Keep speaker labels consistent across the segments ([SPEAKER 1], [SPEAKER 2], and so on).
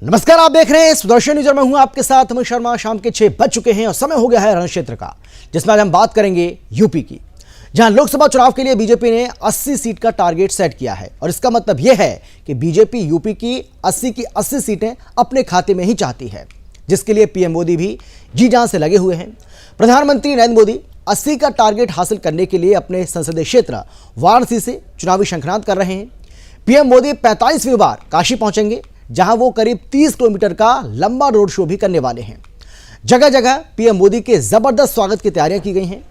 [SPEAKER 1] नमस्कार, आप देख रहे हैं सुदर्शन न्यूज और मैं हूं आपके साथ अमित शर्मा। शाम के 6 बज चुके हैं और समय हो गया है रण क्षेत्र का, जिसमें आज हम बात करेंगे यूपी की, जहां लोकसभा चुनाव के लिए बीजेपी ने 80 सीट का टारगेट सेट किया है। और इसका मतलब यह है कि बीजेपी यूपी की 80 सीटें अपने खाते में ही चाहती है, जिसके लिए पीएम मोदी भी जी जान से लगे हुए हैं। प्रधानमंत्री नरेंद्र मोदी 80 का टारगेट हासिल करने के लिए अपने संसदीय क्षेत्र वाराणसी से चुनावी शंखनाद कर रहे हैं। पीएम मोदी 45वीं बार काशी पहुंचेंगे, जहां वो करीब 30 किलोमीटर का लंबा रोड शो भी करने वाले हैं। जगह जगह पीएम मोदी के जबरदस्त स्वागत की तैयारियां की गई हैं।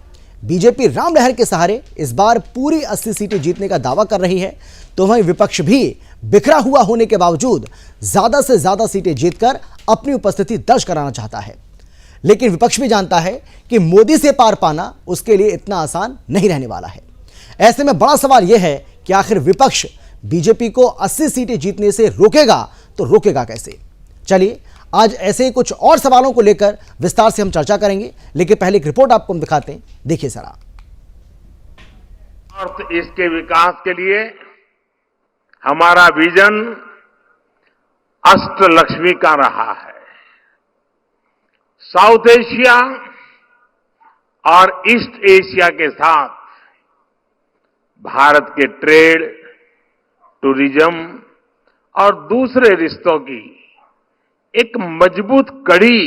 [SPEAKER 1] बीजेपी राम लहर के सहारे इस बार पूरी 80 सीटें जीतने का दावा कर रही है, तो वहीं विपक्ष भी बिखरा हुआ होने के बावजूद ज्यादा से ज्यादा सीटें जीतकर अपनी उपस्थिति दर्ज कराना चाहता है। लेकिन विपक्ष भी जानता है कि मोदी से पार पाना उसके लिए इतना आसान नहीं रहने वाला है। ऐसे में बड़ा सवाल यह है कि आखिर विपक्ष बीजेपी को 80 सीटें जीतने से रोकेगा तो रोकेगा कैसे। चलिए आज ऐसे ही कुछ और सवालों को लेकर विस्तार से हम चर्चा करेंगे, लेकिन पहले एक रिपोर्ट आपको हम दिखाते हैं, देखिए जरा।
[SPEAKER 2] और इसके विकास के लिए हमारा विजन अष्टलक्ष्मी का रहा है। साउथ एशिया और ईस्ट एशिया के साथ भारत के ट्रेड, टूरिज्म और दूसरे रिश्तों की एक मजबूत कड़ी,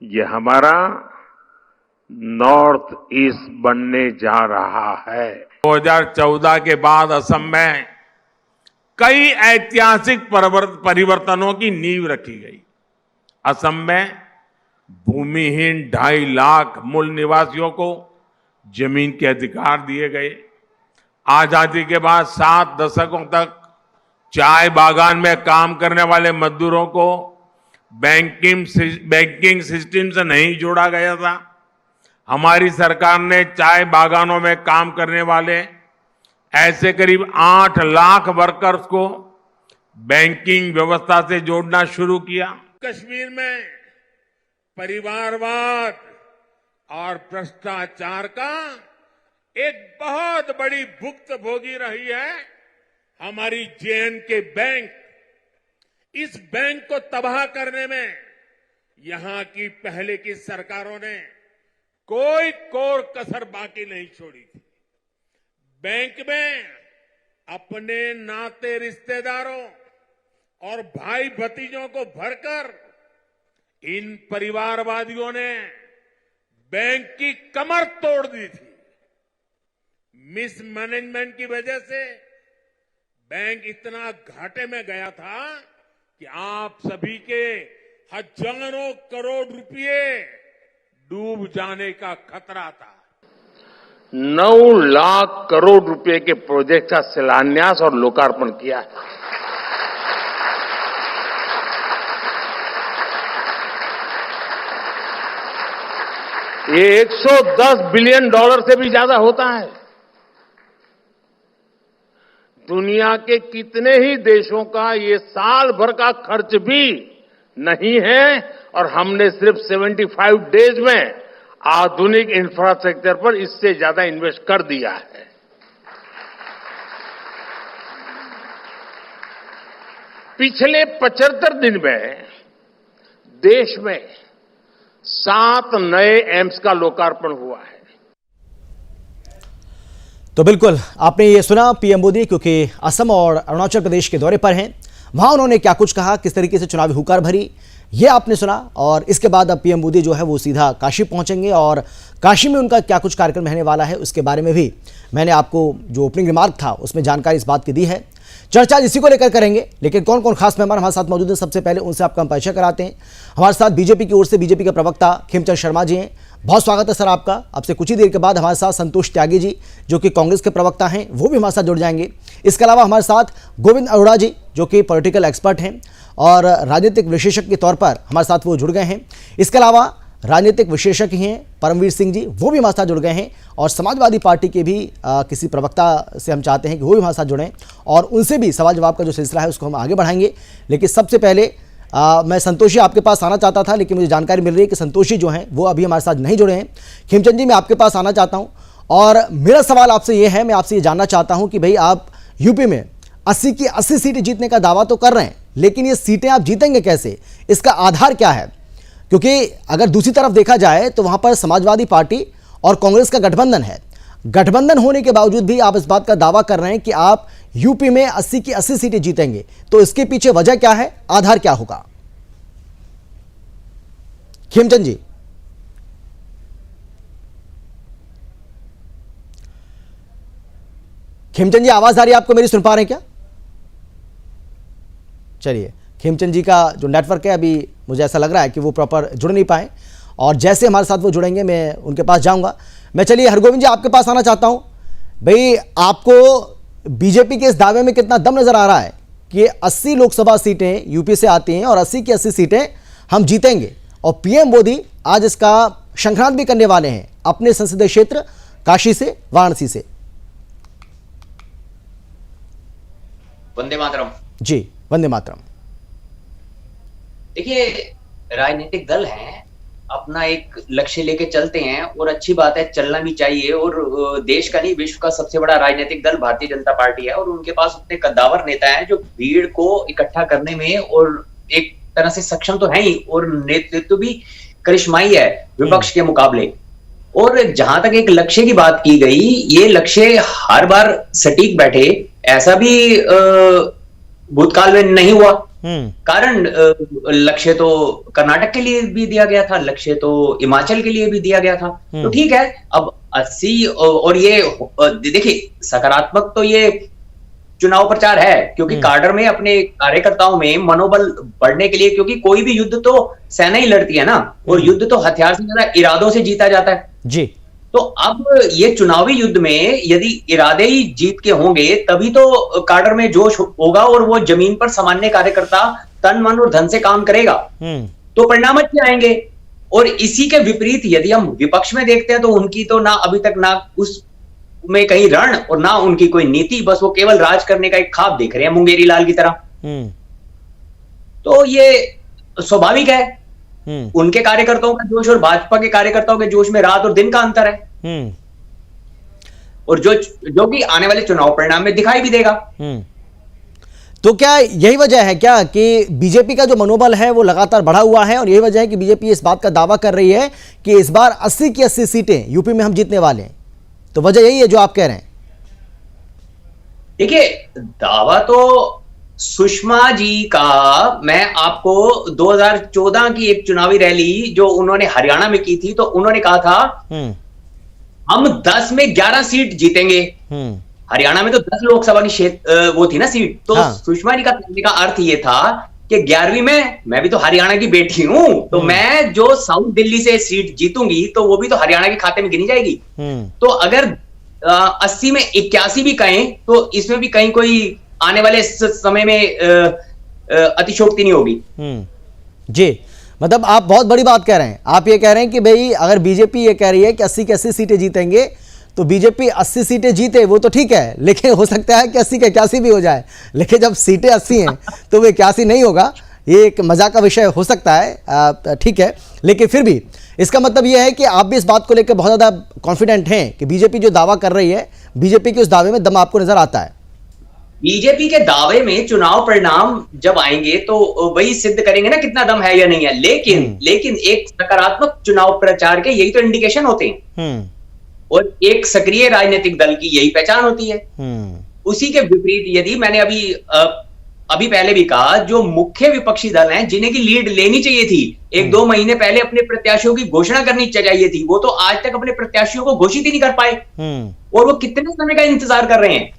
[SPEAKER 2] ये हमारा नॉर्थ ईस्ट बनने जा रहा है। 2014 के बाद असम में कई ऐतिहासिक परिवर्तनों की नींव रखी गई। असम में भूमिहीन 2.5 लाख मूल निवासियों को जमीन के अधिकार दिए गए। आजादी के बाद 7 दशकों तक चाय बागान में काम करने वाले मजदूरों को बैंकिंग सिस्टम से नहीं जोड़ा गया था। हमारी सरकार ने चाय बागानों में काम करने वाले ऐसे करीब 8 लाख वर्कर्स को बैंकिंग व्यवस्था से जोड़ना शुरू किया। कश्मीर में परिवारवाद और भ्रष्टाचार का एक बहुत बड़ी भुक्तभोगी रही है हमारी जे.एंड.के बैंक। इस बैंक को तबाह करने में यहां की पहले की सरकारों ने कोई कोर कसर बाकी नहीं छोड़ी थी। बैंक में अपने नाते रिश्तेदारों और भाई भतीजों को भरकर इन परिवारवादियों ने बैंक की कमर तोड़ दी थी। मिसमैनेजमेंट की वजह से बैंक इतना घाटे में गया था कि आप सभी के हजारों करोड़ रुपए डूब जाने का खतरा था। 9 लाख करोड़ रुपए के प्रोजेक्ट का शिलान्यास और लोकार्पण किया है। ये $110 बिलियन से भी ज्यादा होता है। दुनिया के कितने ही देशों का ये साल भर का खर्च भी नहीं है, और हमने सिर्फ 75 डेज में आधुनिक इंफ्रास्ट्रक्चर पर इससे ज्यादा इन्वेस्ट कर दिया है। पिछले 75 दिन में देश में 7 नए एम्स का लोकार्पण हुआ है।
[SPEAKER 1] तो बिल्कुल आपने ये सुना पीएम मोदी, क्योंकि असम और अरुणाचल प्रदेश के दौरे पर हैं, वहां उन्होंने क्या कुछ कहा, किस तरीके से चुनावी हुकार भरी, ये आपने सुना। और इसके बाद अब पीएम मोदी जो है वो सीधा काशी पहुंचेंगे और काशी में उनका क्या कुछ कार्यक्रम रहने वाला है उसके बारे में भी मैंने आपको जो ओपनिंग रिमार्क था उसमें जानकारी इस बात की दी है। चर्चा इसी को लेकर करेंगे, लेकिन कौन कौन खास मेहमान हमारे साथ मौजूद हैं, सबसे पहले उनसे आपका हम परिचय कराते हैं। हमारे साथ बीजेपी की ओर से बीजेपी के प्रवक्ता खेमचंद शर्मा जी हैं। बहुत स्वागत है सर आपका। आपसे कुछ ही देर के बाद हमारे साथ संतोष त्यागी जी, जो कि कांग्रेस के प्रवक्ता हैं, वो भी हमारे साथ जुड़ जाएंगे। इसके अलावा हमारे साथ गोविंद अरोड़ा जी, जो कि पॉलिटिकल एक्सपर्ट हैं और राजनीतिक विशेषज्ञ के तौर पर हमारे साथ वो जुड़ गए हैं। इसके अलावा राजनीतिक विशेषज्ञ हैं परमवीर सिंह जी, वो भी हमारे साथ जुड़ गए हैं। और समाजवादी पार्टी के भी किसी प्रवक्ता से हम चाहते हैं कि वो भी हमारे साथ जुड़ें और उनसे भी सवाल जवाब का जो सिलसिला है उसको हम आगे बढ़ाएंगे। लेकिन सबसे पहले मैं संतोषी आपके पास आना चाहता था, लेकिन मुझे जानकारी मिल रही है कि संतोषी जो हैं वो अभी हमारे साथ नहीं जुड़े हैं। खेमचंद जी, मैं आपके पास आना चाहता हूं और मेरा सवाल आपसे ये है, मैं आपसे ये जानना चाहता हूं कि भाई आप यूपी में 80 की 80 सीटें जीतने का दावा तो कर रहे हैं, लेकिन ये सीटें आप जीतेंगे कैसे, इसका आधार क्या है? क्योंकि अगर दूसरी तरफ देखा जाए तो वहां पर समाजवादी पार्टी और कांग्रेस का गठबंधन है। गठबंधन होने के बावजूद भी आप इस बात का दावा कर रहे हैं कि आप यूपी में 80 की 80 सीटें जीतेंगे, तो इसके पीछे वजह क्या है, आधार क्या होगा? खेमचंद जी। खेमचंद जी, आवाज आ रही है आपको मेरी? सुन पा रहे हैं क्या? चलिए, खेमचंद जी का जो नेटवर्क है अभी मुझे ऐसा लग रहा है कि वो प्रॉपर जुड़ नहीं पाए, और जैसे हमारे साथ वो जुड़ेंगे मैं उनके पास जाऊंगा। मैं चलिए हरगोविंद जी आपके पास आना चाहता हूं। भाई, आपको बीजेपी के इस दावे में कितना दम नजर आ रहा है कि 80 लोकसभा सीटें यूपी से आती हैं और 80 की 80 सीटें हम जीतेंगे, और पीएम मोदी आज इसका शंखनाद भी करने वाले हैं अपने संसदीय क्षेत्र काशी से, वाराणसी से।
[SPEAKER 3] वंदे मातरम।
[SPEAKER 1] जी, वंदे मातरम।
[SPEAKER 3] देखिए, राजनीतिक दल हैं, अपना एक लक्ष्य लेके चलते हैं, और अच्छी बात है, चलना भी चाहिए। और देश का नहीं, विश्व का सबसे बड़ा राजनीतिक दल भारतीय जनता पार्टी है, और उनके पास उतने कद्दावर नेता हैं जो भीड़ को इकट्ठा करने में और एक तरह से सक्षम तो है ही, और नेतृत्व भी करिश्माई है विपक्ष के मुकाबले। और जहां तक एक लक्ष्य की बात की गई, ये लक्ष्य हर बार सटीक बैठे ऐसा भी भूतकाल में नहीं हुआ। कारण लक्ष्य तो कर्नाटक के लिए भी दिया गया था, लक्ष्य तो हिमाचल के लिए भी दिया गया था। तो ठीक है, अब 80, और ये देखिए, सकारात्मक तो ये चुनाव प्रचार है, क्योंकि काडर में अपने कार्यकर्ताओं में मनोबल बढ़ने के लिए, क्योंकि कोई भी युद्ध तो सेना ही लड़ती है ना, और युद्ध तो हथियार से ज्यादा इरादों से जीता जाता है
[SPEAKER 1] जी।
[SPEAKER 3] तो अब ये चुनावी युद्ध में यदि इरादे ही जीत के होंगे तभी तो काडर में जोश होगा, और वो जमीन पर सामान्य कार्यकर्ता तन मन और धन से काम करेगा, तो परिणाम अच्छे आएंगे। और इसी के विपरीत यदि हम विपक्ष में देखते हैं तो उनकी तो ना अभी तक ना उस में कहीं रण और ना उनकी कोई नीति, बस वो केवल राज करने का एक ख्वाब देख रहे हैं मुंगेरी लाल की तरह। तो ये स्वाभाविक है, उनके कार्यकर्ताओं का जोश और भाजपा के कार्यकर्ताओं के जोश में रात और दिन का अंतर है, और जो कि आने वाले चुनाव परिणाम में दिखाई भी देगा।
[SPEAKER 1] तो क्या यही वजह है क्या कि बीजेपी का जो मनोबल है वो लगातार बढ़ा हुआ है, और यही वजह है कि बीजेपी इस बात का दावा कर रही है कि इस बार 80 की 80 सीटें यूपी में हम जीतने वाले हैं? तो वजह यही है जो आप कह रहे हैं?
[SPEAKER 3] देखिए, दावा तो सुषमा जी का, मैं आपको 2014 की एक चुनावी रैली जो उन्होंने हरियाणा में की थी, तो उन्होंने कहा था हम 10 में 11 सीट जीतेंगे। हरियाणा में तो 10 लोकसभा की क्षेत्र वो थी ना सीट, तो हाँ। सुषमा जी का कहने का अर्थ ये था कि 11वीं में, मैं भी तो हरियाणा की बेटी हूं, तो मैं जो साउथ दिल्ली से सीट जीतूंगी तो वो भी तो हरियाणा के खाते में गिनी जाएगी। तो अगर 80 में 81 भी कहें तो इसमें भी कहीं कोई आने वाले समय में अतिशोक्ति नहीं होगी।
[SPEAKER 1] जी, मतलब आप बहुत बड़ी बात कह रहे हैं। आप ये कह रहे हैं कि भाई अगर बीजेपी ये कह रही है कि 80 की 80 सीटें जीतेंगे, तो बीजेपी 80 सीटें जीते वो तो ठीक है, लेकिन हो सकता है कि 80 के 81 भी हो जाए, लेकिन जब सीटें 80 हैं तो वो 81 नहीं होगा। ये एक मजाक का विषय हो सकता है, ठीक है, लेकिन फिर भी इसका मतलब ये है कि आप भी इस बात को लेकर बहुत ज़्यादा कॉन्फिडेंट हैं कि बीजेपी जो दावा कर रही है, बीजेपी के उस दावे में दम आपको नजर आता है?
[SPEAKER 3] बीजेपी के दावे में चुनाव परिणाम जब आएंगे तो वही सिद्ध करेंगे ना कितना दम है या नहीं है। लेकिन एक सकारात्मक चुनाव प्रचार के यही तो इंडिकेशन होते हैं, और एक सक्रिय राजनीतिक दल की यही पहचान होती है। उसी के विपरीत यदि मैंने अभी पहले भी कहा, जो मुख्य विपक्षी दल हैं जिन्हें की लीड लेनी चाहिए थी, 1-2 महीने पहले अपने प्रत्याशियों की घोषणा करनी चाहिए थी, वो तो आज तक अपने प्रत्याशियों को घोषित ही नहीं कर पाए, और वो कितने समय का इंतजार कर रहे हैं।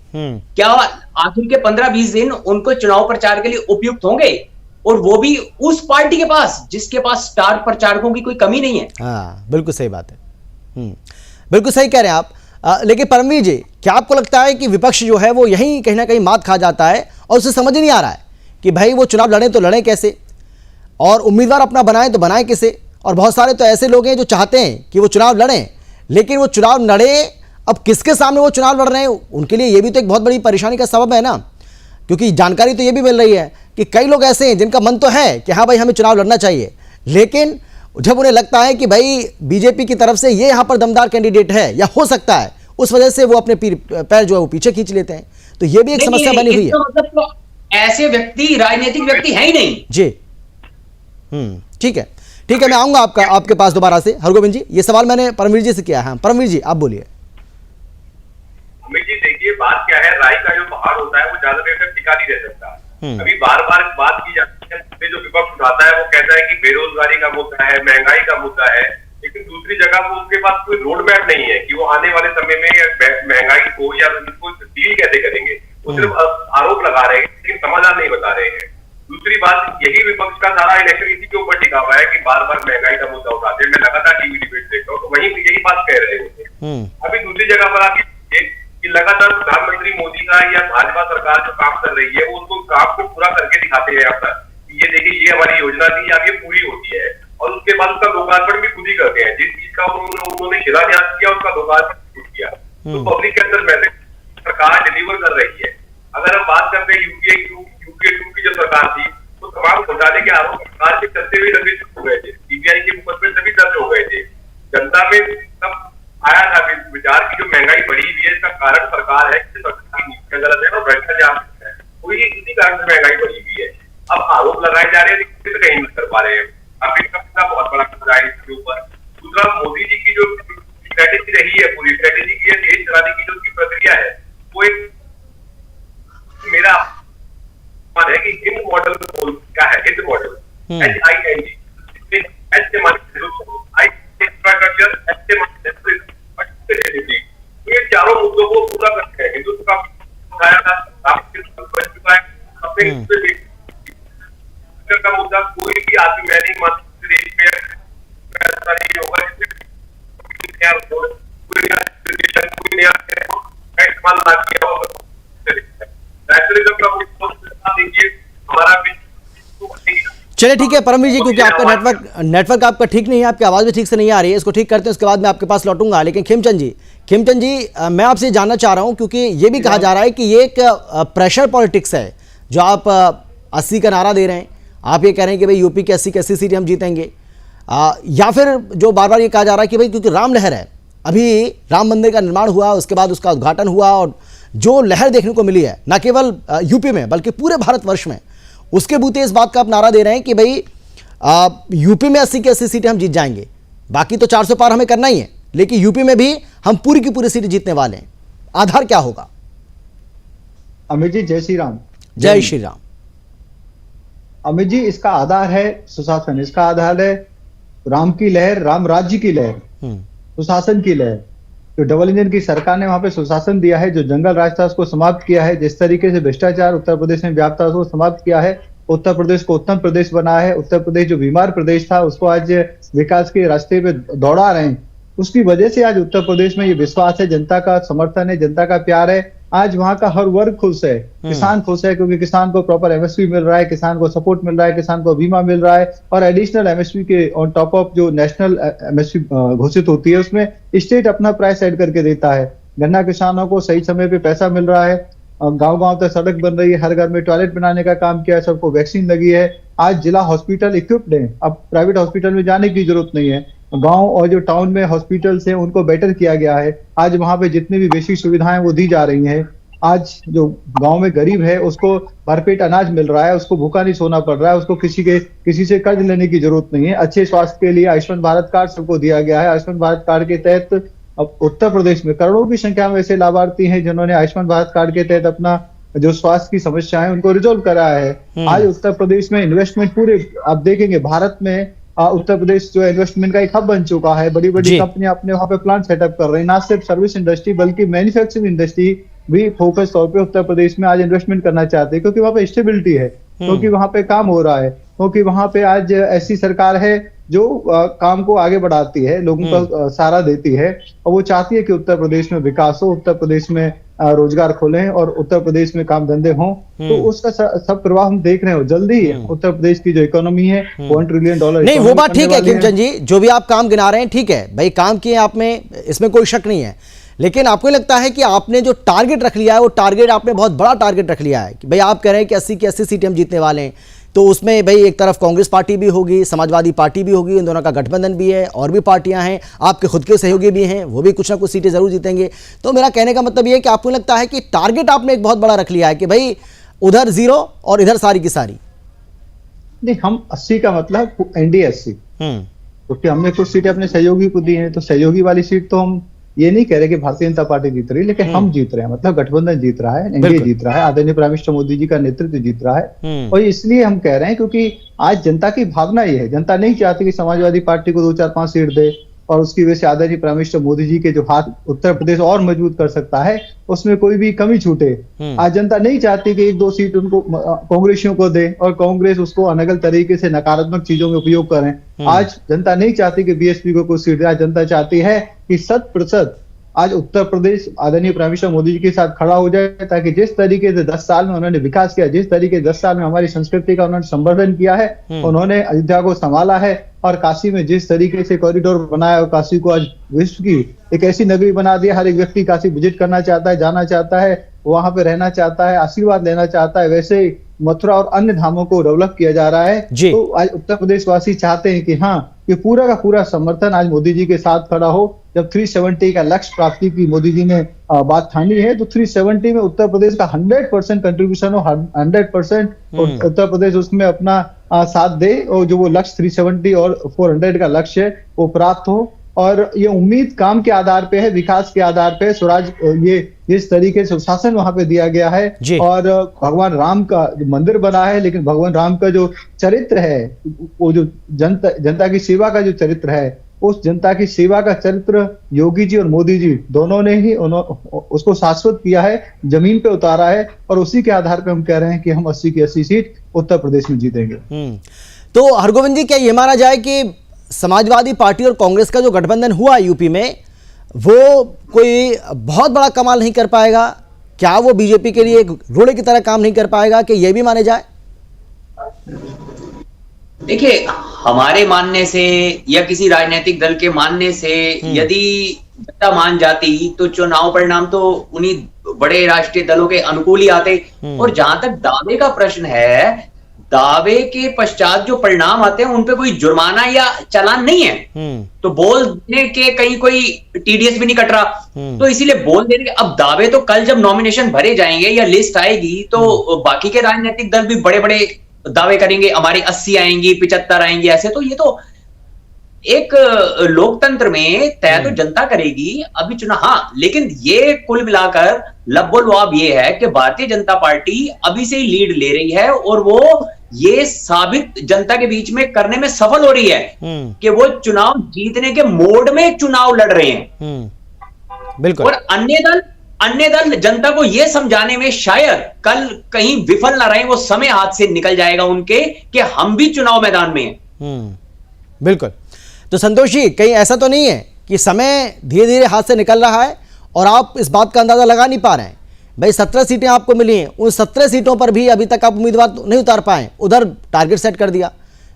[SPEAKER 3] क्या आखिर के 15-20 दिन उनको चुनाव प्रचार के लिए उपयुक्त होंगे, और वो भी उस पार्टी के पास जिसके पास स्टार प्रचारकों की कोई कमी नहीं है।
[SPEAKER 1] हाँ, बिल्कुल सही बात है, बिल्कुल सही कह रहे हैं आप। लेकिन परमवीर जी, क्या आपको लगता है कि विपक्ष जो है वो यहीं कहीं ना कहीं मात खा जाता है, और उसे समझ नहीं आ रहा है कि भाई वो चुनाव लड़े तो लड़े कैसे, और उम्मीदवार अपना बनाए तो बनाए किसे? और बहुत सारे तो ऐसे लोग हैं जो चाहते हैं कि वो चुनाव लड़ें, लेकिन वो चुनाव लड़े, अब किसके सामने वो चुनाव लड़ रहे हैं, उनके लिए ये भी तो एक बहुत बड़ी परेशानी का सबब है ना। क्योंकि जानकारी तो ये भी मिल रही है कि कई लोग ऐसे हैं जिनका मन तो है कि हाँ भाई हमें चुनाव लड़ना चाहिए, लेकिन जब उन्हें लगता है कि भाई बीजेपी की तरफ से ये यहाँ पर दमदार कैंडिडेट है या हो सकता है, उस वजह से वो अपने पैर जो है वो पीछे खींच लेते हैं। तो ये भी एक समस्या बनी हुई है।
[SPEAKER 3] इसका मतलब तो ऐसे व्यक्ति राजनीतिक व्यक्ति है ही नहीं
[SPEAKER 1] जी। ठीक है, ठीक है, मैं आऊंगा आपके पास दोबारा से। हरगोविंद जी, ये सवाल मैंने परमवीर जी से किया है। परमवीर जी, आप बोलिए।
[SPEAKER 4] अमित जी देखिए, बात क्या है, राई का जो पहाड़ होता है वो ज्यादा देर तक टिका नहीं रह सकता। अभी बार बार बात की जाती है, जो विपक्ष उठाता है वो कहता है कि बेरोजगारी का मुद्दा है, महंगाई का मुद्दा है, लेकिन दूसरी जगह वो उसके पास कोई रोड मैप नहीं है कि वो आने वाले समय में महंगाई को या इसको डील कैसे करेंगे। वो सिर्फ आरोप लगा रहे हैं लेकिन समाधान नहीं बता रहे हैं। दूसरी बात, यही विपक्ष का सारा इलेक्शन इसी के ऊपर टिका हुआ है कि बार बार महंगाई का मुद्दा उठाते हैं। मैं लगातार टीवी डिबेट देखता हूँ तो वहीं यही बात कह रहे होते हैं। अभी दूसरी जगह पर आप कि लगातार प्रधानमंत्री मोदी का या भाजपा सरकार जो काम कर रही है वो उसको काम को पूरा करके दिखाते हैं। यहाँ पर ये देखिए, ये हमारी योजना थी, अब ये पूरी होती है, और उसके बाद उसका लोकार्पण भी खुद ही करते हैं। जिस चीज का उन्होंने शिलान्यास किया उसका लोकार्पण खुद किया। तो पब्लिक के अंदर मैसेज सरकार डिलीवर कर रही है। अगर हम बात करते हैं यूपीए 2 की जो सरकार थी तो तमाम घोटाले के आरोप सरकार के चलते हुए लंबित हो गए थे, सीबीआई के मुकदमे सभी दर्ज हो गए थे। जनता में तब आया था विचार की जो महंगाई बढ़ी हुई है इसका कारण सरकार है, सरकार की नीतियां गलत है और भ्रष्टाचार है, कोई इसी कारण से महंगाई बढ़ी हुई है। अब आरोप लगाए जा रहे हैं लेकिन कहीं नहीं कर पा रहे हैं। अभी का बहुत बड़ा खतरा है इसके ऊपर। दूसरा, मोदी जी की जो स्ट्रेटेजी रही है, पूरी स्ट्रेटेजी की है, देश चलाने की जो उसकी प्रक्रिया है, वो एक मेरा मान है कि हिंद मॉडल क्या है, हिंद मॉडल HIND, एच से आई इंफ्रास्ट्रक्चर, एच से ये चारों मुद्दों को पूरा करते हैं। हिंदुत्व का उठाया था, बन चुका है अपने का मुद्दा। कोई भी आदमी, मैं नहीं मानता देश में ऐसा नहीं होगा इस्तेमाल ना किया होगा। नेशनलिज्म का मुद्दा देखिए हमारा।
[SPEAKER 1] चलिए ठीक है परमवीर जी, क्योंकि आपका नेटवर्क आपका ठीक नहीं है, आपकी आवाज़ भी ठीक से नहीं आ रही है, इसको ठीक करते हैं, उसके बाद मैं आपके पास लौटूंगा। लेकिन खिमचंद जी, मैं आपसे जानना चाह रहा हूं, क्योंकि ये भी कहा जा रहा है कि ये एक प्रेशर पॉलिटिक्स है जो आप 80 का नारा दे रहे हैं। आप ये कह रहे हैं कि भाई यूपी की 80 की 80 सीटें हम जीतेंगे, या फिर जो बार बार ये कहा जा रहा है कि भाई क्योंकि राम लहर है, अभी राम मंदिर का निर्माण हुआ, उसके बाद उसका उद्घाटन हुआ, और जो लहर देखने को मिली है न केवल यूपी में बल्कि पूरे भारतवर्ष में, उसके बूते इस बात का आप नारा दे रहे हैं कि भाई यूपी में 80 की 80 सीटें हम जीत जाएंगे, बाकी तो 400 पार हमें करना ही है, लेकिन यूपी में भी हम पूरी की पूरी सीटें जीतने वाले हैं। आधार क्या होगा?
[SPEAKER 5] अमित जी, जय श्री राम।
[SPEAKER 1] जय श्री राम।
[SPEAKER 5] अमित जी, इसका आधार है सुशासन, इसका आधार है राम की लहर, राम राज्य की लहर, सुशासन की लहर। जो डबल इंजन की सरकार ने वहां पे सुशासन दिया है, जो जंगल राज था उसको समाप्त किया है, जिस तरीके से भ्रष्टाचार उत्तर प्रदेश में व्याप्त था उसको समाप्त किया है, उत्तर प्रदेश को उत्तम प्रदेश बनाया है। उत्तर प्रदेश जो बीमार प्रदेश था उसको आज विकास के रास्ते पे दौड़ा रहे हैं। उसकी वजह से आज उत्तर प्रदेश में ये विश्वास है, जनता का समर्थन है, जनता का प्यार है। आज वहां का हर वर्ग खुश है, किसान खुश है, क्योंकि किसान को प्रॉपर एमएसपी मिल रहा है, किसान को सपोर्ट मिल रहा है, किसान को बीमा मिल रहा है, और एडिशनल एमएसपी के ऑन टॉप ऑफ जो नेशनल एमएसपी घोषित होती है उसमें स्टेट अपना प्राइस सेट करके देता है। गन्ना किसानों को सही समय पे पैसा मिल रहा है, गांव-गांव तक सड़क बन रही है, हर घर में टॉयलेट बनाने का काम किया है, सबको वैक्सीन लगी है। आज जिला हॉस्पिटल इक्विप्ड है, अब प्राइवेट हॉस्पिटल में जाने की जरूरत नहीं है। गांव और जो टाउन में हॉस्पिटल्स हैं उनको बेटर किया गया है। आज वहां पे जितनी भी बेसिक सुविधाएं वो दी जा रही हैं। आज जो गांव में गरीब है उसको भरपेट अनाज मिल रहा है, उसको भूखा नहीं सोना पड़ रहा है, उसको किसी से कर्ज लेने की जरूरत नहीं है। अच्छे स्वास्थ्य के लिए आयुष्मान भारत कार्ड सबको दिया गया है। आयुष्मान भारत कार्ड के तहत अब उत्तर प्रदेश में करोड़ों की संख्या में ऐसे लाभार्थी हैं जिन्होंने आयुष्मान भारत कार्ड के तहत अपना जो स्वास्थ्य की समस्या है उनको रिजोल्व कराया है। आज उत्तर प्रदेश में इन्वेस्टमेंट पूरे आप देखेंगे भारत में उत्तर प्रदेश जो इन्वेस्टमेंट का एक हब बन चुका है। बड़ी बड़ी कंपनियां अपने वहां पे प्लांट सेटअप कर रही हैं। ना सिर्फ सर्विस इंडस्ट्री बल्कि मैन्युफैक्चरिंग इंडस्ट्री भी फोकस तौर पे उत्तर प्रदेश में आज इन्वेस्टमेंट करना चाहते हैं, क्योंकि वहां पे स्टेबिलिटी है, क्योंकि वहां पे काम हो रहा है, क्योंकि वहां पे आज ऐसी सरकार है जो काम को आगे बढ़ाती है, लोगों को सहारा देती है, और वो चाहती है कि उत्तर प्रदेश में विकास हो, उत्तर प्रदेश में रोजगार खोलें और उत्तर प्रदेश में काम धंधे हों। तो उसका सब प्रभाव हम देख रहे हो। जल्दी उत्तर प्रदेश की जो इकोनॉमी है $1 ट्रिलियन
[SPEAKER 1] नहीं, वो बात ठीक है खिमचंद जी, जो भी आप काम गिना रहे हैं ठीक है भाई, काम किए आप में, इसमें कोई शक नहीं है। लेकिन आपको लगता है कि आपने जो टारगेट रख लिया है वो टारगेट आपने बहुत बड़ा टारगेट रख लिया है कि भाई आप कह रहे हैं कि 80 की 80 सीटें हम जीतने वाले हैं, तो उसमें भाई एक तरफ कांग्रेस पार्टी भी होगी, समाजवादी पार्टी भी होगी, इन दोनों का गठबंधन भी है, और भी पार्टियां हैं, आपके खुद के सहयोगी भी हैं, वो भी कुछ ना कुछ सीटें जरूर जीतेंगे। तो मेरा कहने का मतलब ये है कि आपको लगता है कि टारगेट आपने एक बहुत बड़ा रख लिया है कि भाई उधर 0 और इधर सारी की सारी?
[SPEAKER 5] नहीं, हम 80 का मतलब एनडीए 80, क्योंकि हमने कुछ सीटें अपने सहयोगी को दी हैं, तो सहयोगी वाली सीट तो हम ये नहीं कह रहे कि भारतीय जनता पार्टी जीत रही है, लेकिन हम जीत रहे हैं, मतलब गठबंधन जीत रहा है, एनडीए जीत रहा है, आदरणीय प्राइम मिनिस्टर मोदी जी का नेतृत्व जीत रहा है। और इसलिए हम कह रहे हैं क्योंकि आज जनता की भावना ये है, जनता नहीं चाहती कि समाजवादी पार्टी को 2, 4, 5 सीट दे, और उसकी वजह से आदरणीय प्राइम मिनिस्टर मोदी जी के जो हाथ उत्तर प्रदेश और मजबूत कर सकता है उसमें कोई भी कमी छूटे। आज जनता नहीं चाहती कि 1, 2 सीट उनको कांग्रेसियों को दे और कांग्रेस उसको अनगल तरीके से नकारात्मक चीजों में उपयोग करें। आज जनता नहीं चाहती कि बीएसपी को कोई सीट दे, आज जनता चाहती है कि 100% आज उत्तर प्रदेश आदरणीय प्राइम मिनिस्टर मोदी जी के साथ खड़ा हो जाए, ताकि जिस तरीके से 10 साल में उन्होंने विकास किया, जिस तरीके से 10 साल में हमारी संस्कृति का उन्होंने संवर्धन किया है, उन्होंने अयोध्या को संभाला है, और काशी में जिस तरीके से कॉरिडोर बनाया और काशी को आज विश्व की एक ऐसी नगरी बना दिया, हर एक व्यक्ति काशी विजिट करना चाहता है, जाना चाहता है, वहां पे रहना चाहता है, आशीर्वाद लेना चाहता है। वैसे ही मथुरा और अन्य धामों को डेवलप किया जा रहा है। तो आज उत्तर प्रदेश वासी चाहते हैं कि हाँ, ये पूरा का पूरा समर्थन आज मोदी जी के साथ खड़ा हो। जब 370 का लक्ष्य प्राप्ति की मोदी जी ने बात ठानी है, तो 370 में उत्तर प्रदेश का 100% कंट्रीब्यूशन हो, 100% उत्तर प्रदेश उसमें अपना साथ दे, और जो वो लक्ष्य 370 और 400 का लक्ष्य है वो प्राप्त हो। और ये उम्मीद काम के आधार पे है, विकास के आधार पे स्वराज, ये जिस तरीके से शासन वहां पे दिया गया है, और भगवान राम का जो मंदिर बना है, लेकिन भगवान राम का जो चरित्र है, वो जो जनता की सेवा का जो चरित्र है, उस जनता की सेवा का चरित्र योगी जी और मोदी जी दोनों ने ही उसको शाश्वत किया है, जमीन पे उतारा है, और उसी के आधार पे हम कह रहे हैं कि हम 80 की 80 सीट उत्तर प्रदेश में जीतेंगे।
[SPEAKER 1] तो हरगोविंद जी, क्या ये माना जाए कि समाजवादी पार्टी और कांग्रेस का जो गठबंधन हुआ यूपी में, वो कोई बहुत बड़ा कमाल नहीं कर पाएगा? क्या वो बीजेपी के लिए एक रोड़े की तरह काम नहीं कर पाएगा, कि ये भी माने जाए?
[SPEAKER 3] देखिए, हमारे मानने से या किसी राजनीतिक दल के मानने से यदि जनता मान जाती तो चुनाव परिणाम तो उन्हीं बड़े राष्ट्रीय दलों के अनुकूल ही आते। और जहां तक दावे का प्रश्न है, दावे के पश्चात जो परिणाम आते हैं उन पे कोई जुर्माना या चालान नहीं है, तो बोल देने के कहीं कोई टीडीएस भी नहीं कट रहा, तो इसीलिए बोल देने के। अब दावे तो कल जब नॉमिनेशन भरे जाएंगे या लिस्ट आएगी तो बाकी के राजनीतिक दल भी बड़े बड़े दावे करेंगे, हमारी 80 आएंगी, 75 आएंगी, ऐसे। तो ये तो एक लोकतंत्र में तय तो जनता करेगी अभी चुनाव। हाँ, लेकिन ये कुल मिलाकर लब्बो-लुआब ये है कि भारतीय जनता पार्टी अभी से ही लीड ले रही है, और वो ये साबित जनता के बीच में करने में सफल हो रही है कि वो चुनाव जीतने के मोड में चुनाव लड़ रहे हैं।
[SPEAKER 1] बिल्कुल।
[SPEAKER 3] और अन्य दल जनता को यह समझाने में शायद कल कहीं विफल ना रहे, वो समय हाथ से निकल जाएगा उनके कि हम भी चुनाव मैदान में हैं।
[SPEAKER 1] बिल्कुल। तो संतोष जी, कहीं ऐसा तो नहीं है कि समय धीरे धीरे हाथ से निकल रहा है और आप इस बात का अंदाजा लगा नहीं पा रहे हैं? भाई 17 सीटें आपको मिली हैं, उन 17 सीटों पर भी अभी तक आप उम्मीदवार नहीं उतार पाए। उधर टारगेट सेट कर दिया,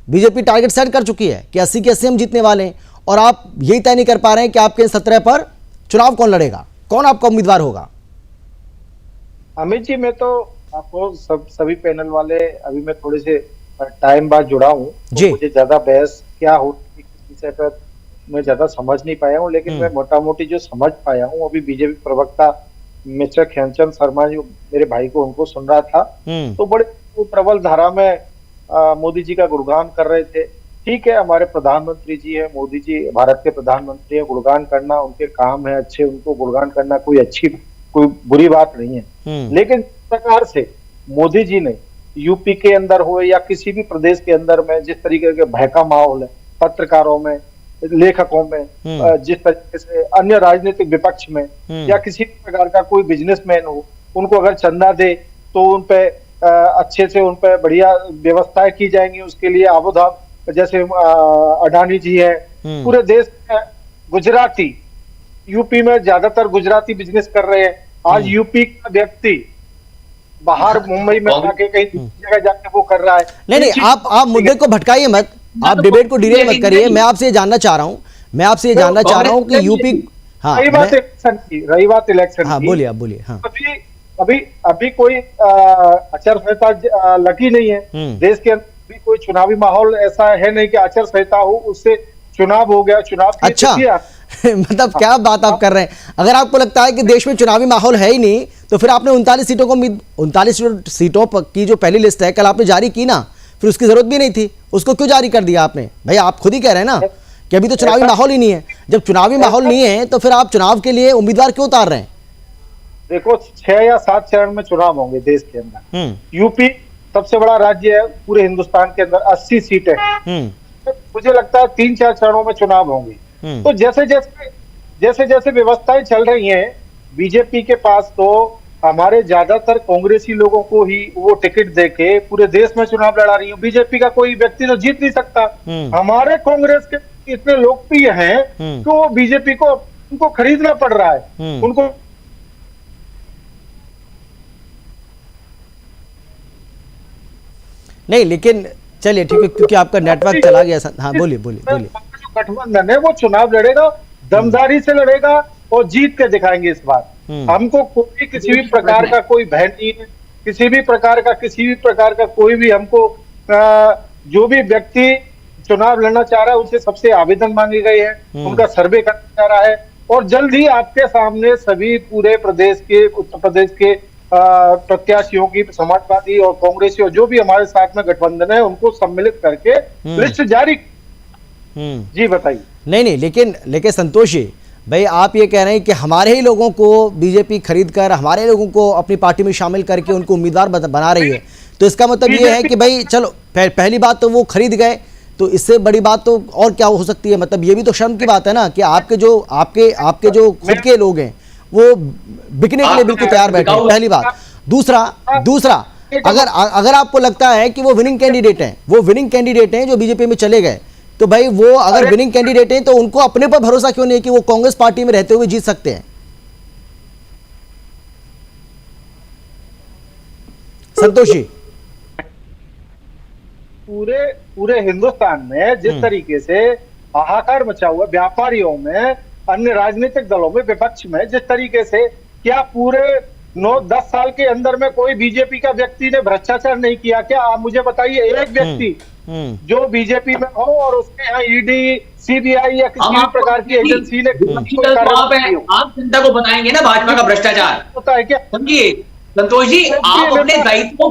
[SPEAKER 1] बीजेपी टारगेट सेट कर चुकी है कि 80 के 80 हम जीतने वाले हैं, और आप यही तय नहीं कर पा रहे हैं कि आपके 17 पर चुनाव कौन लड़ेगा, कौन आपका उम्मीदवार होगा?
[SPEAKER 6] अमित जी, मैं तो आपको सभी पैनल वाले, अभी मैं थोड़े से टाइम बाद जुड़ा हूँ, तो मुझे ज्यादा बहस क्या हो विषय पर मैं ज्यादा समझ नहीं पाया हूँ, लेकिन मैं मोटा मोटी जो समझ पाया हूँ, अभी बीजेपी प्रवक्ता मिस्टर खेमचंद शर्मा जो मेरे भाई को, उनको सुन रहा था, तो बड़े प्रबल धारा में मोदी जी का गुणगान कर रहे थे। ठीक है, हमारे प्रधानमंत्री जी है, मोदी जी भारत के प्रधानमंत्री है, गुणगान करना उनके काम है अच्छे, उनको गुणगान करना कोई बुरी बात नहीं है। लेकिन प्रकार से मोदी जी ने यूपी के अंदर हो या किसी भी प्रदेश के अंदर में जिस तरीके के भय का माहौल है, पत्रकारों में, लेखकों में, जिस तरीके से अन्य राजनीतिक विपक्ष में या किसी प्रकार का कोई बिजनेसमैन हो, उनको अगर चंदा दे तो उन पे अच्छे से उन पे बढ़िया व्यवस्थाएं की जाएंगी। उसके लिए आबोधाब जैसे अडानी जी है, पूरे देश में गुजराती, यूपी में ज्यादातर गुजराती बिजनेस कर रहे हैं। आज यूपी का व्यक्ति बाहर मुंबई में जाके कहीं जगह जाके वो कर रहा है।
[SPEAKER 1] नहीं, आप मुद्दे को भटकाइए मत, आप डिबेट को डिरेल मत करिए। मैं आपसे ये जानना चाह रहा हूँ, कि यूपी, हाँ,
[SPEAKER 6] रही बात इलेक्शन की,
[SPEAKER 1] हाँ, बोलिए आप बोलिए। हाँ,
[SPEAKER 6] अभी अभी कोई आचार संहिता लगी नहीं है देश के अंदर। भी कोई चुनावी माहौल ऐसा है नहीं कि आचार संहिता हो, उससे चुनाव हो गया, चुनाव की
[SPEAKER 1] अच्छा मतलब क्या बात आप कर रहे हैं। अगर आपको लगता है कि देश में चुनावी माहौल है ही नहीं, तो फिर आपने 39 सीटों को 39 सीटों की जो पहली लिस्ट है कल आपने जारी की ना, फिर उसकी जरूरत भी नहीं थी, उसको क्यों जारी कर दिया आपने? भाई आप खुद ही कह रहे हैं ना कि अभी तो चुनावी माहौल ही नहीं है। जब चुनावी माहौल नहीं है तो फिर आप चुनाव के लिए उम्मीदवार क्यों उतार रहे हैं?
[SPEAKER 6] देखो 6 या 7 चरण में चुनाव होंगे देश के अंदर। यूपी सबसे बड़ा राज्य है पूरे हिंदुस्तान के अंदर, 80 सीटें। मुझे लगता है 3-4 चरणों में चुनाव होंगे। तो जैसे जैसे व्यवस्थाएं चल रही हैं, बीजेपी के पास तो हमारे ज्यादातर कांग्रेसी लोगों को ही वो टिकट देके पूरे देश में चुनाव लड़ा रही है। बीजेपी का कोई व्यक्ति तो जीत नहीं सकता। हमारे कांग्रेस के इतने लोकप्रिय हैं कि वो बीजेपी को उनको खरीदना पड़ रहा है उनको।
[SPEAKER 1] नहीं लेकिन चलिए ठीक है, क्योंकि आपका नेटवर्क चला गया। हाँ बोलिए बोलिए बोलिए।
[SPEAKER 6] जो गठबंधन है वो चुनाव लड़ेगा, दमदारी से लड़ेगा और जीत के दिखाएंगे इस बार। हमको कोई किसी भी प्रकार का कोई भय नहीं है, किसी भी प्रकार का कोई भी हमको जो भी व्यक्ति चुनाव लड़ना चाह रहा है उनसे सबसे आवेदन मांगे गए हैं, उनका सर्वे करना चाह रहा है और जल्द ही आपके सामने सभी पूरे प्रदेश के, उत्तर प्रदेश के प्रत्याशियों की, समाजवादी और कांग्रेसी और जो भी हमारे साथ में गठबंधन है उनको सम्मिलित करके लिस्ट जारी। जी बताइए।
[SPEAKER 1] नहीं लेकिन संतोष जी भाई, आप ये कह रहे हैं कि हमारे ही लोगों को बीजेपी खरीद कर हमारे लोगों को अपनी पार्टी में शामिल करके उनको उम्मीदवार बना रही है, तो इसका मतलब ये है कि भाई चलो पहली बात तो वो खरीद गए, तो इससे बड़ी बात तो और क्या हो सकती है? मतलब ये भी तो शर्म की बात है ना कि आपके जो खुद के लोग हैं वो बिकने के लिए बिल्कुल तैयार बैठे हैं, पहली बात। दूसरा अगर आपको लगता है कि वो विनिंग कैंडिडेट हैं जो बीजेपी में चले गए, तो भाई वो अगर विनिंग कैंडिडेट हैं तो उनको अपने पर भरोसा क्यों नहीं है कि वो कांग्रेस पार्टी में रहते हुए जीत सकते हैं? संतोष जी,
[SPEAKER 6] पूरे हिंदुस्तान में जिस तरीके से हाहाकार मचा हुआ व्यापारियों में, अन्य राजनीतिक दलों में, विपक्ष में, जिस तरीके से, क्या पूरे 9-10 साल के अंदर में कोई बीजेपी का व्यक्ति ने भ्रष्टाचार नहीं किया? क्या आप मुझे बताइए एक व्यक्ति जो बीजेपी में हो और उसके यहाँ ईडी, सीबीआई या किसी भी प्रकार की एजेंसी ने
[SPEAKER 3] आप जनता को बताएंगे ना भाजपा का भ्रष्टाचार
[SPEAKER 6] होता है क्या?
[SPEAKER 3] समझिए संतोष जी, आप अपने दायित्व को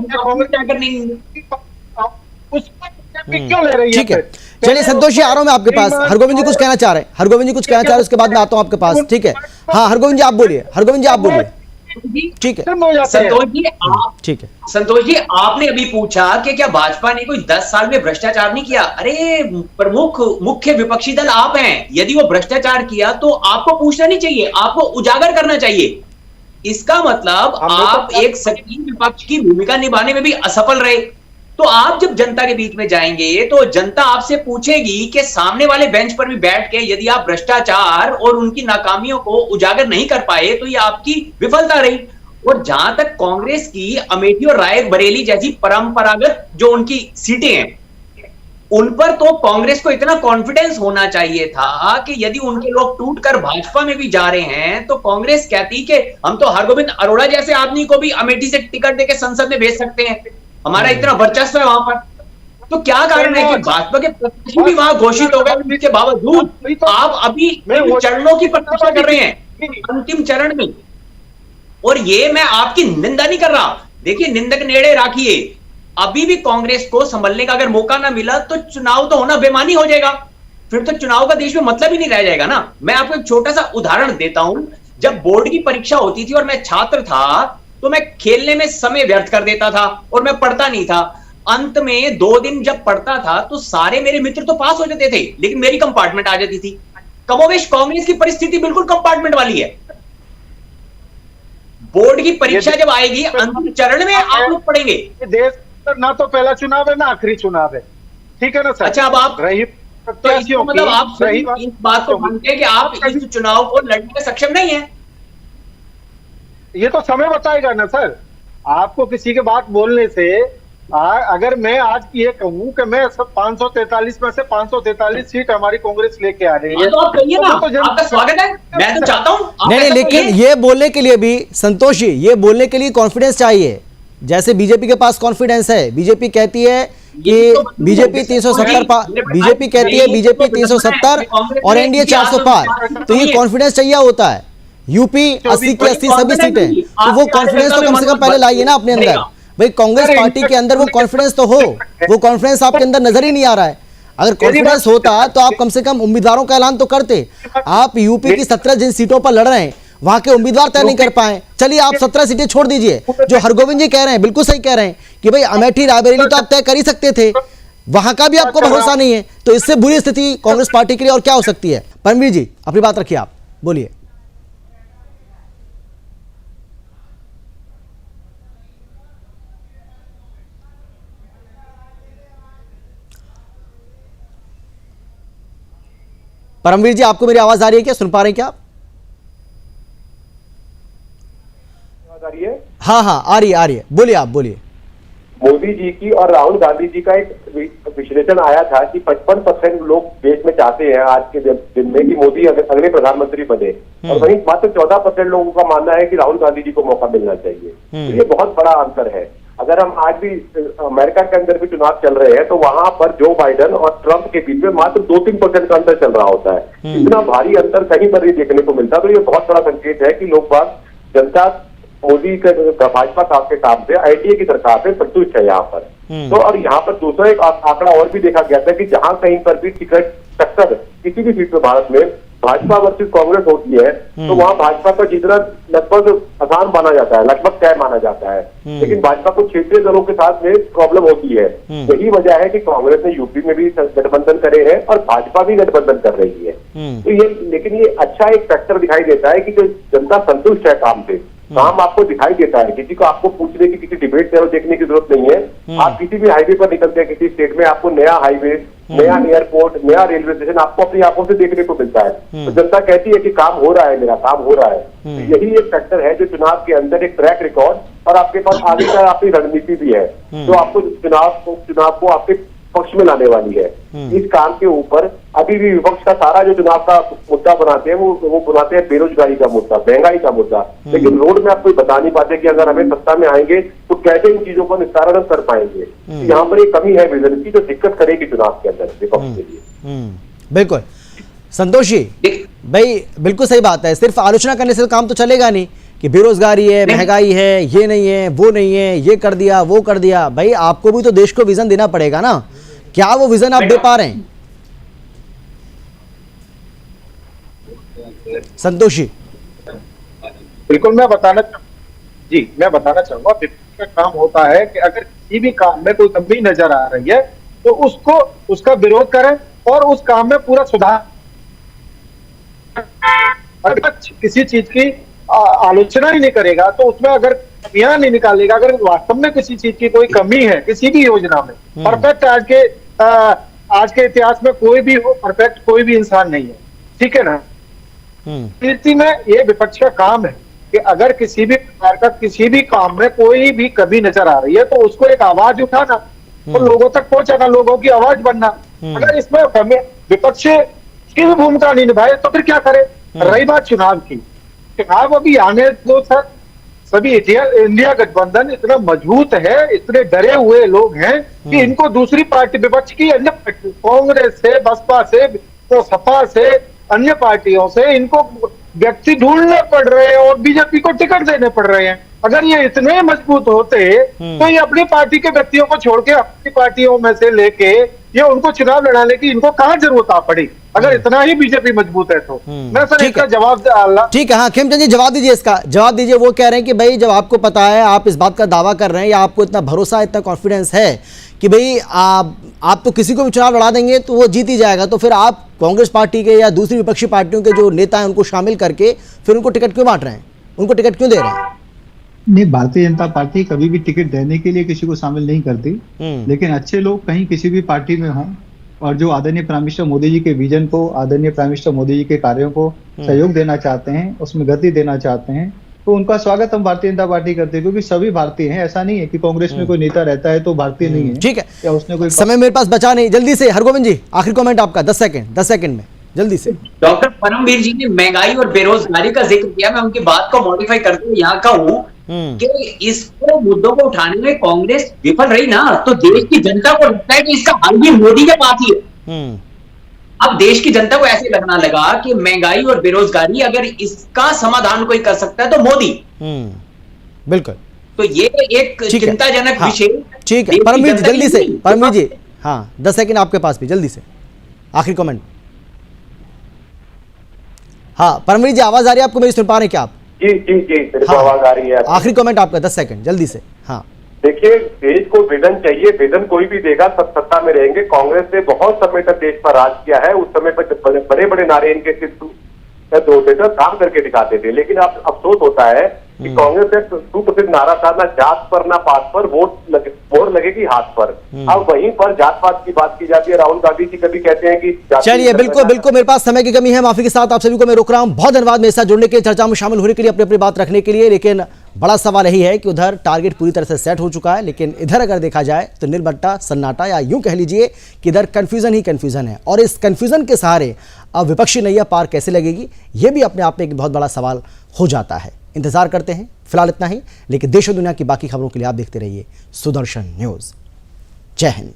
[SPEAKER 6] क्यों ले रही है?
[SPEAKER 1] ठीक है, चलिए संतोष जी आ रहा हूं मैं आपके पास। हरगोविंद जी कुछ कहना चाह रहे हैं, उसके बाद मैं आता हूं आपके पास। ठीक है, हाँ हरगोविंद जी आप बोलिए। ठीक है
[SPEAKER 3] संतोष जी, आपने अभी पूछा कि क्या भाजपा ने कोई 10 साल में भ्रष्टाचार नहीं किया? अरे प्रमुख मुख्य विपक्षी दल आप हैं, यदि वो भ्रष्टाचार किया तो आपको पूछना नहीं चाहिए, आपको उजागर करना चाहिए। इसका मतलब आप एक सक्रिय विपक्ष की भूमिका निभाने में भी असफल रहे। तो आप जब जनता के बीच में जाएंगे तो जनता आपसे पूछेगी कि सामने वाले बेंच पर भी बैठ के यदि आप भ्रष्टाचार और उनकी नाकामियों को उजागर नहीं कर पाए तो ये आपकी विफलता रही। और जहां तक कांग्रेस की अमेठी और रायबरेली जैसी परंपरागत जो उनकी सीटें हैं, उन पर तो कांग्रेस को इतना कॉन्फिडेंस होना चाहिए था कि यदि उनके लोग टूटकर भाजपा में भी जा रहे हैं तो कांग्रेस कहती कि हम तो हरगोविंद अरोड़ा जैसे आदमी को भी अमेठी से टिकट देकर संसद में भेज सकते हैं, हमारा इतना वर्चस्व है वहां पर। तो क्या कारण है कि भाजपा के प्रत्याशी भी वहां घोषित हो गए, इसके बावजूद आप अभी चरणों की प्रतीक्षा कर रहे हैं, अंतिम चरण में। और ये मैं आपकी निंदा नहीं कर रहा, देखिए निंदक नेड़े राखिए, अभी भी कांग्रेस को संभलने का अगर मौका ना मिला तो चुनाव तो होना बेमानी हो जाएगा, फिर तो चुनाव का देश में मतलब ही नहीं रह जाएगा ना। मैं आपको एक छोटा सा उदाहरण देता हूं, जब बोर्ड की परीक्षा होती थी और मैं छात्र था तो मैं खेलने में समय व्यर्थ कर देता था और मैं पढ़ता नहीं था। अंत में 2 दिन जब पढ़ता था तो सारे मेरे मित्र तो पास हो जाते थे, लेकिन मेरी कंपार्टमेंट आ जाती थी। कमोवेश कांग्रेस की परिस्थिति बिल्कुल कंपार्टमेंट वाली है। बोर्ड की परीक्षा जब आएगी अंतिम चरण में आप लोग पढ़ेंगे।
[SPEAKER 6] देश ना तो पहला चुनाव है ना आखिरी चुनाव है, ठीक है ना सर?
[SPEAKER 3] अच्छा, अब आप रही तो मतलब आप इस बात को मानते हैं कि आप इस चुनाव को लड़ने में सक्षम नहीं है?
[SPEAKER 6] ये तो समय बताएगा ना सर। आपको किसी के बात बोलने से अगर मैं आज ये कहूँ कि मैं सब 543 में से 543 सीट हमारी कांग्रेस लेके आ रही है,
[SPEAKER 3] तो आप कहिए ना, आपका स्वागत है, मैं तो चाहता हूँ।
[SPEAKER 1] नहीं, लेकिन ये बोलने के लिए भी संतोष जी, ये बोलने के लिए कॉन्फिडेंस चाहिए। जैसे बीजेपी के पास कॉन्फिडेंस है, बीजेपी कहती है कि बीजेपी 370 और एनडीए 400 पार, तो ये कॉन्फिडेंस चाहिए होता है। यूपी 80 की 80 सभी सीटें, तो वो कॉन्फिडेंस तो कम से कम पहले लाइए ना अपने अंदर। भाई कांग्रेस पार्टी के अंदर वो कॉन्फिडेंस तो हो, वो कॉन्फिडेंस आपके अंदर नजर ही नहीं आ रहा है। अगर कॉन्फिडेंस होता तो आप कम से कम उम्मीदवारों का ऐलान तो करते। आप यूपी की 17 जिन सीटों पर लड़ रहे हैं वहां के उम्मीदवार तय नहीं कर पाए। चलिए आप 17 सीटें छोड़ दीजिए, जो हरगोविंद जी कह रहे हैं बिल्कुल सही कह रहे हैं कि भाई अमेठी रायबरेली तो आप तय कर ही सकते थे, वहां का भी आपको भरोसा नहीं है, तो इससे बुरी स्थिति कांग्रेस पार्टी के लिए और क्या हो सकती है। परमवीर जी अपनी बात रखिए, आप बोलिए। परमवीर जी आपको मेरी आवाज आ रही है क्या, सुन पा रहे हैं क्या आप? हाँ हाँ आ रही है, बोलिए आप बोलिए।
[SPEAKER 7] मोदी जी की और राहुल गांधी जी का एक विश्लेषण आया था कि 55% लोग देश में चाहते हैं आज के दिन में कि मोदी अगले प्रधानमंत्री बने, और वहीं मात्र 14% लोगों का मानना है कि राहुल गांधी जी को मौका मिलना चाहिए। तो ये बहुत बड़ा अंतर है। अगर हम आज भी अमेरिका के अंदर भी चुनाव चल रहे हैं तो वहां पर जो बाइडेन और ट्रंप के बीच में मात्र 2-3% का अंतर चल रहा होता है। इतना भारी अंतर कहीं पर नहीं देखने को मिलता। तो ये बहुत बड़ा संकेत है कि लोग बाग, जनता मोदी का भाजपा साहब के काम से, एनडीए की सरकार से संतुष्ट है यहाँ पर। तो और यहाँ पर दूसरा एक आंकड़ा और भी देखा गया था कि जहां कहीं पर भी टिकट टक्कर किसी भी सीट में भारत में भाजपा वर्सेस कांग्रेस होती है तो वहां भाजपा का जीतना लगभग आसान माना जाता है, लगभग तय माना जाता है। लेकिन भाजपा को क्षेत्रीय दलों के साथ में प्रॉब्लम होती है। यही वजह है कि कांग्रेस ने यूपी में भी गठबंधन करे हैं और भाजपा भी गठबंधन कर रही है। तो ये, लेकिन ये अच्छा एक फैक्टर दिखाई देता है कि जो जनता संतुष्ट है काम से, काम आपको दिखाई देता है। किसी को आपको पूछने की, किसी डिबेट चैनल देखने की जरूरत नहीं है। आप किसी भी हाईवे पर निकलते हैं किसी स्टेट में, आपको नया हाईवे, नया एयरपोर्ट, नया रेलवे स्टेशन आपको अपनी आंखों से देखने को मिलता है। तो जनता कहती है कि काम हो रहा है, मेरा काम हो रहा है। तो यही एक फैक्टर है जो चुनाव के अंदर एक ट्रैक रिकॉर्ड और आपके पास आगे का आपकी रणनीति भी है जो आपको चुनाव को आपके पक्ष में लाने वाली है। इस काम के ऊपर अभी भी विपक्ष का सारा जो चुनाव का मुद्दा बनाते हैं वो बनाते हैं बेरोजगारी का मुद्दा, महंगाई का मुद्दा। लेकिन रोड में आप कोई बता नहीं पाते कि अगर हमें सत्ता में आएंगे तो कैसे इन चीजों को निस्तारण कर पाएंगे। तो यहाँ पर एक कमी है विजन की जो दिक्कत करेगी चुनाव के अंदर विपक्ष के लिए।
[SPEAKER 1] बिल्कुल संतोष जी, भाई बिल्कुल सही बात है। सिर्फ आलोचना करने से काम तो चलेगा नहीं कि बेरोजगारी है, महंगाई है, ये नहीं है, वो नहीं है, ये कर दिया, वो कर दिया। भाई आपको भी तो देश को विजन देना पड़ेगा ना। क्या वो विजन आप दे पा रहे हैं संतोष जी?
[SPEAKER 6] बिल्कुल मैं बताना चाहूंगा विपक्ष का काम होता है कि अगर किसी भी काम में कोई कमी नजर आ रही है तो उसका विरोध करें और उस काम में पूरा सुधार। अगर किसी चीज की आलोचना ही नहीं करेगा तो उसमें अगर कमियां नहीं निकालेगा, अगर वास्तव में किसी चीज की कोई कमी है किसी भी योजना में, परफेक्ट आज के इतिहास में कोई भी हो परफेक्ट कोई भी इंसान नहीं है, ठीक है ना। स्थिति में ये विपक्ष का काम है कि अगर किसी भी प्रकार का किसी भी काम में कोई भी कमी नजर आ रही है तो उसको एक आवाज उठाना और लोगों तक पहुंचाना, लोगों की आवाज बनना। अगर इसमें विपक्ष की भी भूमिका नहीं निभाए तो फिर क्या करे। रही बात चुनाव की, चुनाव अभी आने दो सर। सभी इंडिया गठबंधन इतना मजबूत है, इतने डरे हुए लोग हैं कि इनको दूसरी पार्टी विपक्ष की अन्य कांग्रेस से, बसपा से, तो सपा से, अन्य पार्टियों से इनको व्यक्ति ढूंढने पड़ रहे हैं और बीजेपी को टिकट देने पड़ रहे हैं। अगर ये इतने मजबूत होते तो ये अपनी पार्टी के व्यक्तियों को छोड़ के अपनी पार्टियों में से लेके ये उनको चुनाव लड़ाने की इनको कहाँ जरूरत आ पड़ी। अगर इतना ही बीजेपी मजबूत है तो मैं सर इसका जवाब
[SPEAKER 1] ठीक है। हाँ खेमचंद जी जवाब दीजिए, इसका जवाब दीजिए। वो कह रहे हैं कि भाई जब आपको पता है, आप इस बात का दावा कर रहे हैं या आपको इतना भरोसा, इतना कॉन्फिडेंस है कि भाई आप तो किसी को भी चुनाव लड़ा देंगे तो वो जीत ही जाएगा, तो फिर आप कांग्रेस पार्टी के या दूसरी विपक्षी पार्टियों के जो नेता हैं उनको शामिल करके फिर उनको टिकट क्यों बांट रहे हैं, उनको टिकट क्यों दे रहे हैं?
[SPEAKER 5] नहीं, भारतीय जनता पार्टी कभी भी टिकट देने के लिए किसी को शामिल नहीं करती। लेकिन अच्छे लोग कहीं किसी भी पार्टी में हों और जो आदरणीय प्राइम मिनिस्टर मोदी जी के विजन को, आदरणीय प्राइम मिनिस्टर मोदी जी के कार्यों को सहयोग देना चाहते हैं, उसमें गति देना चाहते हैं, तो उनका स्वागत हम भारतीय जनता पार्टी करते हैं, क्योंकि सभी भारतीय हैं। ऐसा नहीं है कि कांग्रेस में कोई नेता रहता है तो भारतीय नहीं है।
[SPEAKER 1] ठीक है,
[SPEAKER 5] या उसने कोई
[SPEAKER 1] समय मेरे पास बचा नहीं, जल्दी से हरगोविंद जी आखिरी कमेंट आपका, 10 सेकंड में जल्दी से।
[SPEAKER 3] डॉक्टर परमवीर जी ने महंगाई और बेरोजगारी का जिक्र किया, मैं उनकी बात को मॉडिफाई करते हुए यहाँ कहूँ कि इसको मुद्दों को उठाने में कांग्रेस विफल रही ना, तो देश की जनता को लगता है कि इसका हल भी मोदी के पास ही है। अब देश की जनता को ऐसे लगना लगा कि महंगाई और बेरोजगारी अगर इसका समाधान कोई कर सकता है तो मोदी।
[SPEAKER 1] बिल्कुल,
[SPEAKER 3] तो ये एक चिंताजनक विषय।
[SPEAKER 1] ठीक है परमवीर जी, जल्दी से परमवीर जी, हाँ 10 सेकंड आपके पास भी, जल्दी से आखिरी कमेंट। हाँ परमवीर जी, आवाज आ रही है आपको, मेरी सुन पा रहे हैं क्या आप?
[SPEAKER 7] जी मेरे को आवाज आ रही है।
[SPEAKER 1] आखिरी कमेंट आपका, 10 सेकंड जल्दी से। हाँ
[SPEAKER 7] देखिए, देश को विजन चाहिए, विजन कोई भी देगा, सब सत्ता में रहेंगे। कांग्रेस ने बहुत समय तक देश पर राज किया है, उस समय पर बड़े बड़े नारे इनके सिर्फ होते थे, काम करके दिखाते थे। लेकिन अब अफसोस होता है कि कांग्रेस का सुप्रसिद्ध नारा था, ना जात पर ना पात पर वोट लगेगी हाथ पर। अब वहीं पर जात पात की बात की जाती है। राहुल गांधी जी कभी कहते हैं कि
[SPEAKER 1] चलिए बिल्कुल मेरे पास समय की कमी है, माफी के साथ आप सभी को मैं रोक रहा हूं। बहुत धन्यवाद मेरे साथ जुड़ने के लिए, चर्चा में शामिल होने के लिए, अपनी अपनी बात रखने के लिए। लेकिन बड़ा सवाल यही है कि उधर टारगेट पूरी तरह से सेट हो चुका है, लेकिन इधर अगर देखा जाए तो निर्बट्टा सन्नाटा, या यूं कह लीजिए कि इधर कंफ्यूजन ही कंफ्यूजन है। और इस कंफ्यूजन के सहारे अब विपक्षी नैया पार कैसे लगेगी, यह भी अपने आप में एक बहुत बड़ा सवाल हो जाता है। इंतजार करते हैं, फिलहाल इतना ही, लेकिन देश और दुनिया की बाकी खबरों के लिए आप देखते रहिए सुदर्शन न्यूज। जय हिंद।